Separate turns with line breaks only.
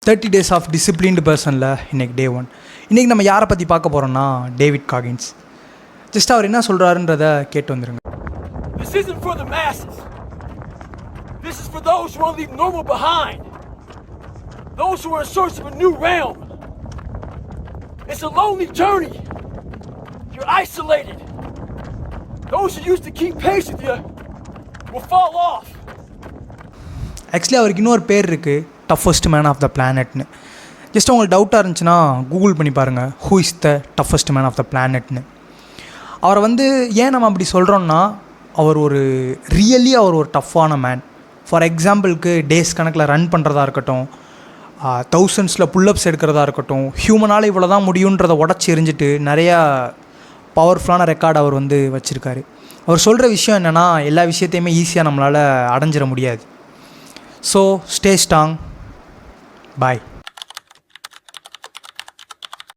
30 days of disciplined பர்சனில் இன்றைக்கி டே 1. இன்றைக்கி நம்ம யாரை பற்றி பார்க்க போகிறோம்னா டேவிட் காகின்ஸ். ஜஸ்ட் அவர் என்ன சொல்கிறாருன்றதை கேட்டு வந்துடுங்க.
This isn't for the masses. This is for those who want to leave normal behind. Those who are in search of a new realm. It's a lonely journey. You're isolated. Those who used to keep pace with you will fall off.
Actually அவருக்கு இன்னொரு பேர் இருக்குது, toughest man of the பிளானட்னு. Just உங்களுக்கு டவுட்டாக இருந்துச்சுன்னா Google பண்ணி பாருங்கள், who is the toughest man of the பிளானட்னு. அவரை ஏன் நம்ம அப்படி சொல்கிறோன்னா, அவர் ஒரு டஃப்பான மேன். ஃபார் எக்ஸாம்பிளுக்கு டேஸ் கணக்கில் ரன் பண்ணுறதா இருக்கட்டும், தௌசண்ட்ஸில் புல்லப்ஸ் எடுக்கிறதா இருக்கட்டும், ஹியூமனால் இவ்வளோ தான் முடியுன்றதை உடச்சி எரிஞ்சிட்டு நிறையா பவர்ஃபுல்லான ரெக்கார்டு அவர் வச்சுருக்காரு. அவர் சொல்கிற விஷயம் என்னென்னா, எல்லா விஷயத்தையுமே ஈஸியாக நம்மளால் அடைஞ்சிட முடியாது. So stay strong. பாய்.